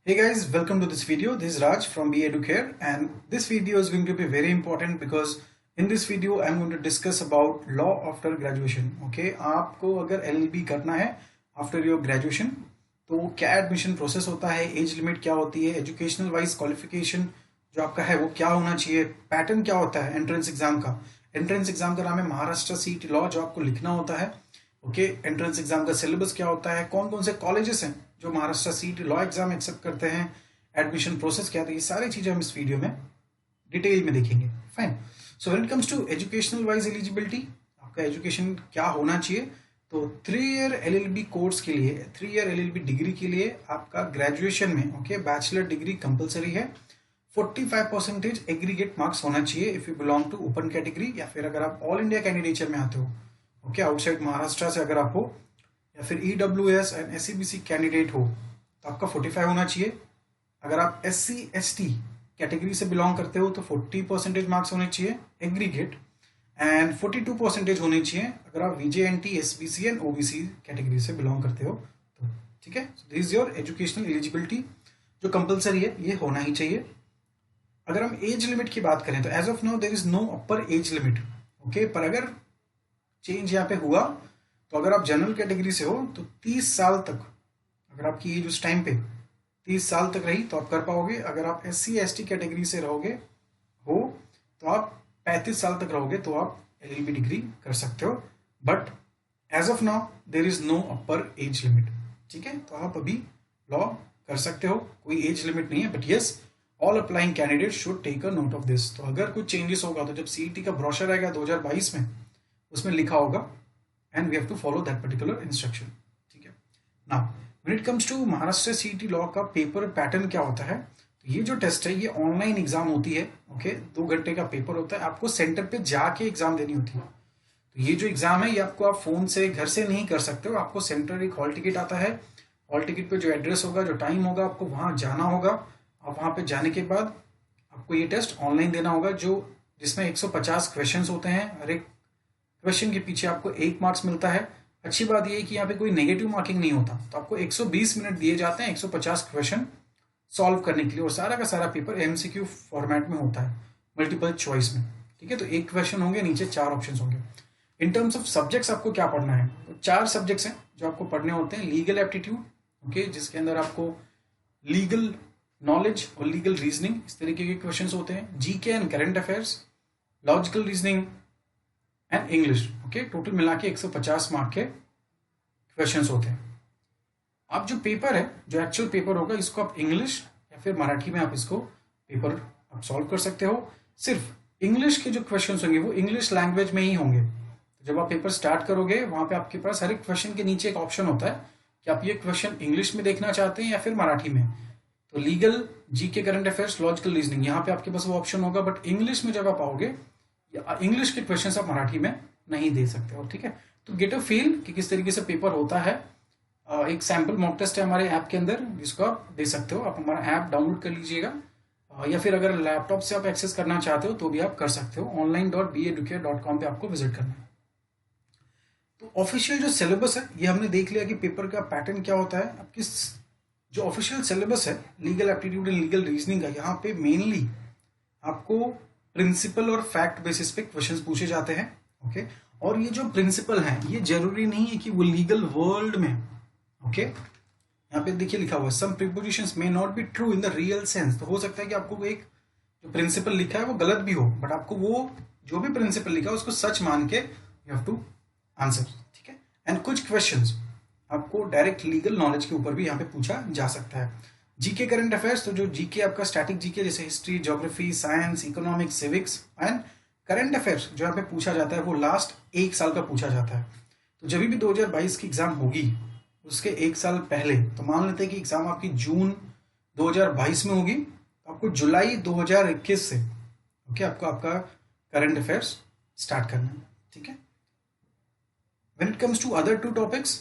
Hey guys, welcome to this video. This is Raj from Be Educare, and this video is going to be very important because in this video I'm going to discuss about law after graduation. Okay, आपको अगर LLB करना है after your graduation तो क्या admission process होता है, age limit क्या होती है, एजुकेशनल वाइज क्वालिफिकेशन जो आपका है वो क्या होना चाहिए, पैटर्न क्या होता है एंट्रेंस एग्जाम का। एंट्रेंस एग्जाम का नाम है महाराष्ट्र सीईटी लॉ जो आपको लिखना होता है। ओके, एंट्रेंस एग्जाम का सिलेबस क्या होता है, कौन कौन से कॉलेजेस हैं जो Maharashtra CET law exam accept करते हैं, एडमिशन प्रोसेस क्या था, ये सारी चीजें हम इस वीडियो में डिटेल में देखेंगे। Fine. So when it comes to educational wise eligibility, आपका एजुकेशन क्या होना चाहिए, तो 3 ईयर एलएलबी कोर्स के लिए, 3 ईयर एलएलबी डिग्री के लिए आपका ग्रेजुएशन में ओके बैचलर डिग्री कंपलसरी है। 45% एग्रीगेट मार्क्स होना चाहिए if you belong to open category, या फिर अगर आप ऑल इंडिया कैंडिडेचर में आते हो, ओके आउटसाइड महाराष्ट्र से अगर आप हो, या फिर ईडब्ल्यूएस एंड एससीबीसी कैंडिडेट हो तो आपका 45 होना चाहिए। अगर आप एससी एसटी कैटेगरी से बिलोंग करते हो तो 40% मार्क्स होने चाहिए एग्रीगेट, एंड 42% होने चाहिए अगर आप वीजेएनटी एसबीसी एंड ओबीसी कैटेगरी से बिलोंग करते हो तो। ठीक है, this is your educational eligibility जो कंपलसरी है, ये होना ही चाहिए। अगर हम एज लिमिट की बात करें तो as of now there is no upper age limit. Okay, पर अगर चेंज यहाँ पे हुआ तो अगर आप जनरल कैटेगरी से हो तो 30 साल तक, अगर आपकी एज उस टाइम पे 30 साल तक रही तो आप कर पाओगे। अगर आप एससी एसटी कैटेगरी से रहोगे हो तो आप 35 साल तक रहोगे तो आप एलएलबी डिग्री कर सकते हो। But as of now there is no upper age limit. ठीक है, तो आप अभी लॉ कर सकते हो, कोई एज लिमिट नहीं है। But yes, all applying candidate should take a note of this. तो अगर कुछ चेंजेस होगा तो जब सीईटी का ब्रोशर आएगा 2022 में, उसमें लिखा होगा and we have to follow that particular instruction. ठीक है, now when it comes to Maharashtra CET law का पेपर पैटर्न क्या होता है, तो ये जो टेस्ट है ये ऑनलाइन एग्जाम होती है। ओके, 2 घंटे का पेपर होता है, आपको सेंटर पे जाके एग्जाम देनी होती है। तो ये जो एग्जाम है ये आपको आप फोन से घर से नहीं कर सकते हो, आपको सेंटर एक हॉल टिकट आता है, हॉल टिकट पे जो एड्रेस होगा, जो टाइम होगा, आपको वहां जाना होगा। और वहां पे जाने के बाद आपको ये टेस्ट ऑनलाइन देना होगा, जो जिसमें 150 क्वेश्चन होते हैं। हर एक क्वेश्चन के पीछे आपको 1 मार्क्स मिलता है। अच्छी बात यह है कि यहाँ पे कोई नेगेटिव मार्किंग नहीं होता, तो आपको 120 मिनट दिए जाते हैं 150 क्वेश्चन सॉल्व करने के लिए, और सारा का सारा पेपर एमसीक्यू फॉर्मेट में होता है, मल्टीपल चॉइस में। ठीक है, तो एक क्वेश्चन होंगे, नीचे 4 ऑप्शन होंगे। इन टर्म्स ऑफ सब्जेक्ट्स आपको क्या पढ़ना है, तो 4 सब्जेक्ट्स हैं जो आपको पढ़ने होते हैं। लीगल एप्टीट्यूड, ओके, जिसके अंदर आपको लीगल नॉलेज और लीगल रीजनिंग इस तरीके के क्वेश्चन होते हैं। GK and current affairs, logical reasoning and English. Okay, total मिला के 150 मार्क के क्वेश्चंस होते हैं। आप जो पेपर है, जो एक्चुअल पेपर होगा, इसको आप इंग्लिश या फिर मराठी में आप इसको पेपर आप सॉल्व कर सकते हो। सिर्फ इंग्लिश के जो क्वेश्चंस होंगे वो इंग्लिश लैंग्वेज में ही होंगे। तो जब आप पेपर स्टार्ट करोगे वहां पे आपके पास हर एक क्वेश्चन के नीचे एक ऑप्शन होता है कि आप ये क्वेश्चन इंग्लिश में देखना चाहते हैं या फिर मराठी में। तो legal, GK, current affairs, logical reasoning, यहाँ पे आपके पास वो ऑप्शन होगा। बट इंग्लिश में जब आप आओगे, इंग्लिश के क्वेश्चंस आप मराठी में नहीं दे सकते हो। ठीक है, तो गेट अ फील कि किस तरीके से पेपर होता है। एक सैंपल मॉक टेस्ट है हमारे ऐप के अंदर जिसको आप दे सकते हो। आप हमारा ऐप डाउनलोड कर लीजिएगा, या फिर अगर लैपटॉप से आप एक्सेस करना चाहते हो तो भी आप कर सकते हो। online.beeducare.com पे आपको विजिट करना है। तो ऑफिशियल जो सिलेबस है ये हमने देख लिया कि पेपर का पैटर्न क्या होता है। अब किस जो ऑफिशियल सिलेबस है legal aptitude and legal reasoning का, यहाँ पे मेनली आपको प्रिंसिपल और फैक्ट बेसिस पे क्वेश्चंस पूछे जाते हैं। ओके, और ये जो प्रिंसिपल हैं ये जरूरी नहीं है कि वो लीगल वर्ल्ड में। ओके, यहाँ पे देखिए लिखा हुआ है some propositions may not be true in the real sense. तो हो सकता है कि आपको एक जो प्रिंसिपल लिखा है वो गलत भी हो, बट आपको वो जो भी प्रिंसिपल लिखा है उसको सच मान के यू हैव टू आंसर। ठीक है, एंड कुछ क्वेश्चंस आपको डायरेक्ट लीगल नॉलेज के ऊपर भी यहाँ पे पूछा जा सकता है। जीके करंट अफेयर्स, तो जो जीके आपका स्टैटिक जीके जैसे history, geography, science, economics, civics, and current affairs जो यहाँ पे पूछा जाता है वो लास्ट 1 साल का पूछा जाता है। तो जब भी 2022 की एग्जाम होगी उसके 1 साल पहले, तो मान लेते हैं कि एग्जाम आपकी जून 2022 में होगी, तो आपको जुलाई 2021 से ओके आपको आपका करंट अफेयर्स स्टार्ट करना है। ठीक है, when it comes to other 2 topics,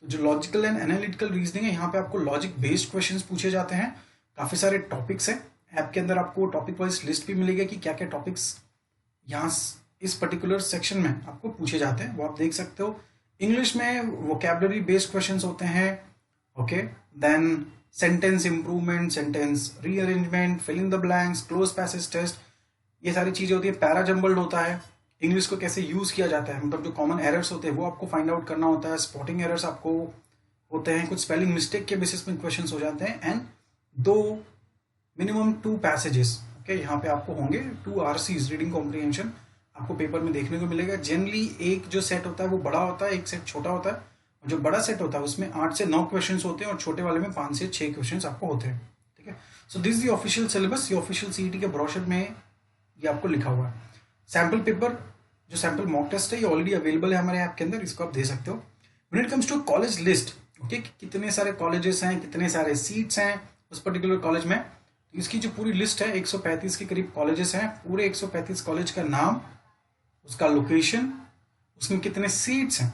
तो जो लॉजिकल एंड एनालिटिकल रीजनिंग है, यहाँ पे आपको लॉजिक बेस्ड क्वेश्चंस पूछे जाते हैं। काफी सारे टॉपिक्स हैं, ऐप के अंदर आपको टॉपिक वाइज लिस्ट भी मिलेगा कि क्या क्या टॉपिक्स यहाँ इस पर्टिकुलर सेक्शन में आपको पूछे जाते हैं, वो आप देख सकते हो। इंग्लिश में वोकैबुलरी बेस्ड क्वेश्चंस होते हैं। Okay, then sentence improvement, sentence rearrangement, filling the blanks, cloze passage test, ये सारी चीजें होती है। पैरा जम्बल्ड होता है, इंग्लिश को कैसे यूज किया जाता है, मतलब जो कॉमन एरर्स होते हैं वो आपको फाइंड आउट करना होता है। स्पॉटिंग एरर्स आपको होते हैं, कुछ स्पेलिंग मिस्टेक के बेसिस में क्वेश्चंस हो जाते हैं। एंड मिनिमम 2 पैसेजेस, ओके, यहाँ पे आपको होंगे 2 RCs, रीडिंग कॉम्प्रिहेंशन, आपको पेपर में देखने को मिलेगा। जनरली एक जो सेट होता है वो बड़ा होता है, एक सेट छोटा होता है। जो बड़ा सेट होता है उसमें 8 से 9 क्वेश्चंस होते हैं और छोटे वाले में 5 से 6 क्वेश्चंस आपको होते हैं, ठीक है। So this the official syllabus, ये ऑफिशियल CET के ब्रोशर में ये आपको लिखा हुआ है। सैम्पल पेपर, जो सैम्पल मॉक टेस्ट है, ये ऑलरेडी अवेलेबल है हमारे ऐप के अंदर, इसको आप दे सकते हो। When it comes to college list, okay, कितने सारे कॉलेजेस हैं, कितने सारे सीट्स हैं उस पर्टिकुलर कॉलेज में, तो इसकी जो पूरी लिस्ट है 135 के करीब कॉलेजेस हैं। पूरे 135 कॉलेज का नाम, उसका लोकेशन, उसमें कितने सीट्स हैं,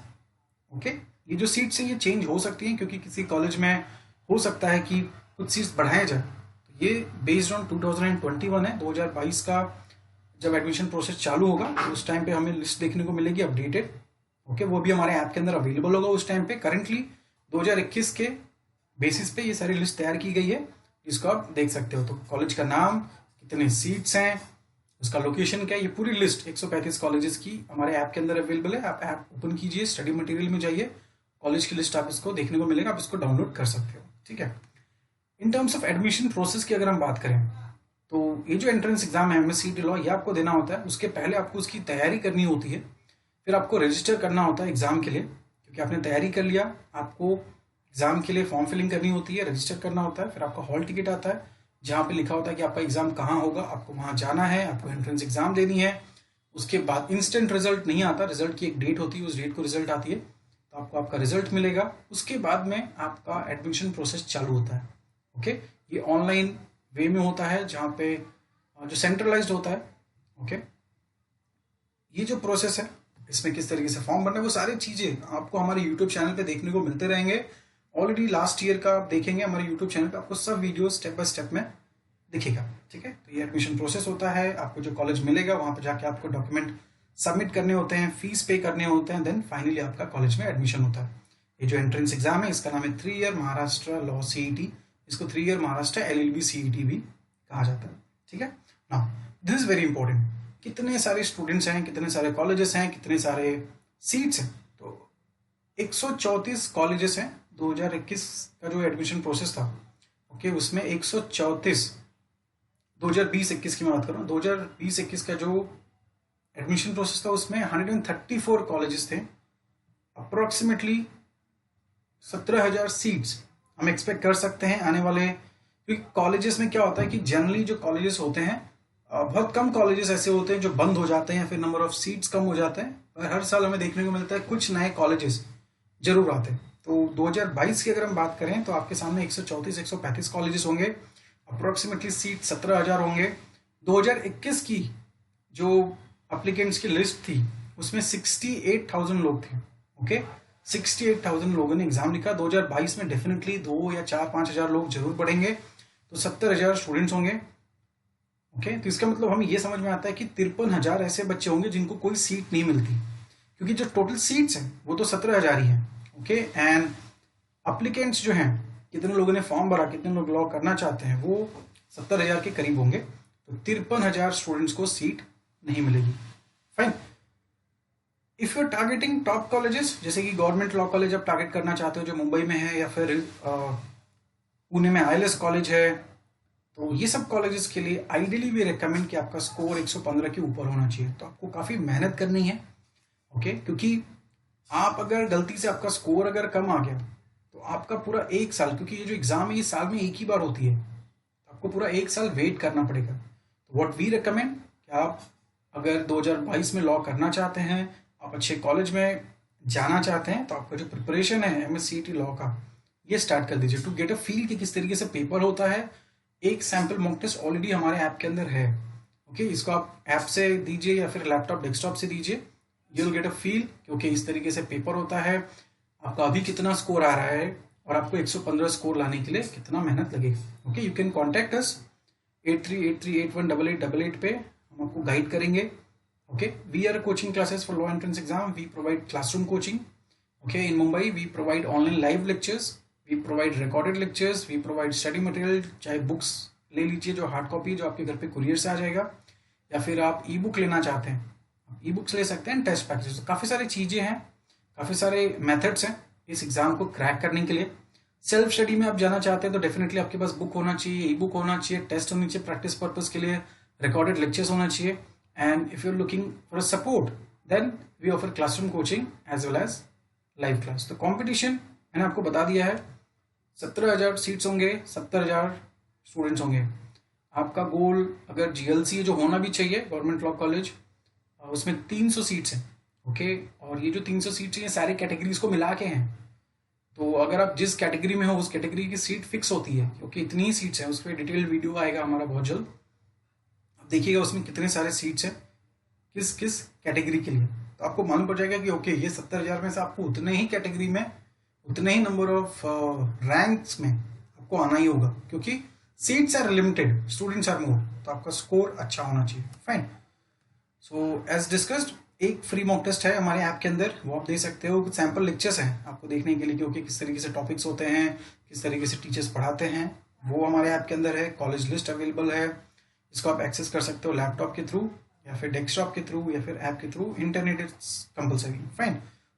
ओके। ये जो सीट्स हैं ये चेंज हो सकती हैं, क्योंकि किसी कॉलेज में हो सकता है कि कुछ सीट्स बढ़ाए जाए। तो ये बेस्ड ऑन 2021 है, 2022 का जब एडमिशन प्रोसेस चालू होगा तो उस टाइम पे हमें लिस्ट देखने को मिलेगी अपडेटेड, ओके। वो भी हमारे ऐप के अंदर अवेलेबल होगा उस टाइम पे। करंटली 2021 के बेसिस पे ये सारी लिस्ट तैयार की गई है, जिसको आप देख सकते हो। तो कॉलेज का नाम, कितने सीट्स हैं, उसका लोकेशन क्या है, ये पूरी लिस्ट 135 कॉलेजेस की हमारे ऐप के अंदर अवेलेबल है। आप ऐप ओपन कीजिए, स्टडी मटेरियल में जाइए, कॉलेज की लिस्ट आप इसको देखने को मिलेगा, आप इसको डाउनलोड कर सकते हो, ठीक है। In terms of admission process की अगर हम बात करें तो ये जो एंट्रेंस एग्जाम है MSc लॉ, ये आपको देना होता है। उसके पहले आपको उसकी तैयारी करनी होती है, फिर आपको रजिस्टर करना होता है एग्जाम के लिए, क्योंकि आपने तैयारी कर लिया। आपको एग्जाम के लिए फॉर्म फिलिंग करनी होती है, रजिस्टर करना होता है, फिर आपका हॉल टिकट आता है जहाँ पे लिखा होता है कि आपका एग्जाम कहाँ होगा, आपको वहाँ जाना है, आपको एंट्रेंस एग्जाम देनी है। उसके बाद इंस्टेंट रिजल्ट नहीं आता, रिजल्ट की एक डेट होती है, उस डेट को रिजल्ट आती है, तो आपको आपका रिजल्ट मिलेगा। उसके बाद में आपका एडमिशन प्रोसेस चालू होता है, ओके। ये ऑनलाइन वे में होता है, जहाँ पे जो सेंट्रलाइज्ड होता है, ओके। ये जो प्रोसेस है, इसमें किस तरीके से फॉर्म भरना है, वो सारी चीजें आपको हमारे यूट्यूब चैनल पे देखने को मिलते रहेंगे। ऑलरेडी लास्ट ईयर का आप देखेंगे हमारे यूट्यूब चैनल पे, आपको सब वीडियो स्टेप बाय स्टेप में दिखेगा, ठीक है। तो ये एडमिशन प्रोसेस होता है, आपको जो कॉलेज मिलेगा वहां पर जाके आपको डॉक्यूमेंट सबमिट करने होते हैं, फीस पे करने होते हैं, देन फाइनली आपका कॉलेज में एडमिशन होता है। ये जो एंट्रेंस एग्जाम है इसका नाम है 3 ईयर महाराष्ट्र लॉ CET, इसको 3 ईयर महाराष्ट्र LLB CET भी कहा जाता है, ठीक है। Now this is very important, कितने सारे स्टूडेंट्स हैं, कितने सारे कॉलेजेस हैं, कितने सारे सीट्स हैं। तो 134 कॉलेजेस हैं। 2021 का जो एडमिशन प्रोसेस था, ओके, उसमें 134, 2020-21 की मैं बात कर रहा हूँ, 2020-21 का जो एडमिशन प्रोसेस था उसमें 134 कॉलेजेस थे। अप्रोक्सीमेटली 17,000 सीट्स हम एक्सपेक्ट कर सकते हैं आने वाले, क्योंकि कॉलेजेस में क्या होता है कि जनरली जो कॉलेजेस होते हैं, बहुत कम कॉलेजेस ऐसे होते हैं जो बंद हो जाते हैं, फिर नंबर ऑफ सीट्स कम हो जाते हैं, और हर साल हमें देखने को मिलता है कुछ नए कॉलेजेस जरूर आते हैं। तो 2022 की अगर हम बात करें तो आपके सामने 134-135 कॉलेजेस होंगे, अप्रोक्सीमेटली सीट 17,000 होंगे। 2021 की जो एप्लीकेंट्स की लिस्ट थी उसमें 68,000 लोग थे, ओके। 68,000 लोगों ने एग्जाम लिखा। 2022 में डेफिनेटली 2 या 4-5 हजार लोग जरूर बढ़ेंगे, तो 70,000 स्टूडेंट्स होंगे, ओके। तो इसका मतलब हमें यह समझ में आता है कि 53,000 ऐसे बच्चे होंगे जिनको कोई सीट नहीं मिलती, क्योंकि जो टोटल सीट्स हैं वो तो 17,000 ही हैं, ओके। एंड अप्लीकेंट्स जो हैं, कितने लोगों ने फॉर्म भरा, कितने लोग लॉ करना चाहते हैं, वो 70,000 के करीब होंगे। तो 53,000 स्टूडेंट्स को सीट नहीं मिलेगी, fine. If you are targeting top colleges, जैसे कि गवर्नमेंट लॉ कॉलेज आप टारगेट करना चाहते हो जो मुंबई में है, या फिर पुणे में ILS कॉलेज है, तो ये सब कॉलेजेस के लिए आइडियली भी रिकमेंड कि आपका स्कोर 115 के ऊपर होना चाहिए। तो आपको काफी मेहनत करनी है, ओके, क्योंकि आप अगर गलती से आपका स्कोर अगर कम आ गया तो आपका पूरा 1 साल, क्योंकि ये जो एग्जाम है ये साल में एक ही बार होती है, तो आपको पूरा 1 साल वेट करना पड़ेगा। तो व्हाट वी रिकमेंड कि आप अगर 2022 में लॉ करना चाहते हैं, आप अच्छे कॉलेज में जाना चाहते हैं, तो आपका जो प्रिपरेशन है MSc लॉ का, ये स्टार्ट कर दीजिए। टू गेट अ फील कि किस तरीके से पेपर होता है, एक सैंपल मॉक टेस्ट ऑलरेडी हमारे ऐप के अंदर है, ओके। इसको आप ऐप से दीजिए या फिर लैपटॉप डेस्कटॉप से दीजिए, you will get a feel क्योंकि इस तरीके से पेपर होता है। आपका अभी कितना स्कोर आ रहा है और आपको 115 स्कोर लाने के लिए कितना मेहनत लगेगा, okay. You can contact us 8383818888 पे, हम आपको गाइड करेंगे, okay. We are coaching classes for law entrance exam, we provide classroom coaching, okay. In Mumbai we provide online live lectures, we provide recorded lectures, we provide study material, चाहे books ले लीजिए जो hard copy जो आपके घर पे courier से आ जाएगा, या फिर आप ई बुक लेना चाहते हैं ई बुक्स ले सकते हैं, टेस्ट पैकेज। तो काफ़ी सारी चीज़ें हैं, काफ़ी सारे मेथड्स हैं इस एग्ज़ाम को क्रैक करने के लिए। सेल्फ स्टडी में आप जाना चाहते हैं तो डेफिनेटली आपके पास बुक होना चाहिए, ई बुक होना चाहिए, टेस्ट होनी चाहिए प्रैक्टिस पर्पज़ के लिए, रिकॉर्डेड लेक्चर्स होना चाहिए। And if you are looking for a support then we offer classroom coaching as well as live class. तो कॉम्पिटिशन मैंने आपको बता दिया है, 17,000 सीट्स होंगे, 70,000 स्टूडेंट्स होंगे। आपका गोल अगर जीएलसी जो होना भी चाहिए गवर्नमेंट लॉ कॉलेज, उसमें 300 सीट्स हैं, ओके। और ये जो 300 सीट्स हैं ये सारी कैटेगरीज को मिला के हैं। तो अगर आप जिस कैटेगरी में हो उस कैटेगरी की सीट फिक्स होती है, क्योंकि इतनी ही सीट्स हैं। उस पर डिटेल वीडियो आएगा हमारा बहुत जल्द, आप देखिएगा उसमें कितने सारे सीट्स हैं किस किस कैटेगरी के लिए। तो आपको मालूम पड़ जाएगा कि ओके ये 70,000 में से आपको उतने ही कैटेगरी में उतने ही नंबर ऑफ रैंक्स में आपको आना ही होगा, क्योंकि seats are limited, students are more, तो आपका स्कोर अच्छा होना चाहिए। फाइन। सो एज डिस्कस्ड एक फ्री मॉक टेस्ट है हमारे ऐप के अंदर, वो आप दे सकते हो। कुछ सैम्पल लेक्चर्स हैं आपको देखने के लिए, क्योंकि किस तरीके से टॉपिक्स होते हैं, किस तरीके से टीचर्स पढ़ाते हैं, वो हमारे ऐप के अंदर है। कॉलेज लिस्ट अवेलेबल है, इसको आप एक्सेस कर सकते हो लैपटॉप के थ्रू या फिर डेस्कटॉप के थ्रू या फिर ऐप के through. Internet is compulsory. Fine.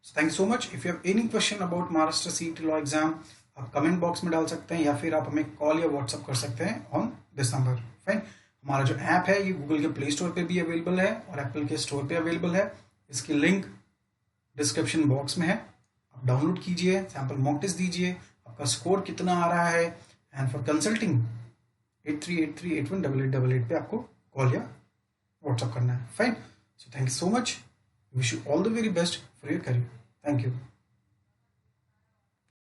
Thank you so much. If you have any question about Maharashtra CET law exam, आप कमेंट बॉक्स में डाल सकते हैं या फिर आप हमें कॉल या व्हाट्सअप कर सकते हैं ऑन दिस नंबर। फाइन। हमारा जो ऐप है ये गूगल के प्ले स्टोर पे भी अवेलेबल है और एप्पल के स्टोर पे अवेलेबल है। इसकी लिंक डिस्क्रिप्शन बॉक्स में है, आप डाउनलोड कीजिए, सैम्पल मॉक टेस्ट दीजिए, आपका स्कोर कितना आ रहा है। एंड फॉर कंसल्टिंग 8383818888 पे आपको कॉल या व्हाट्सअप करना है। Fine. So thank you so much, wish you all the very best for your career. Thank you.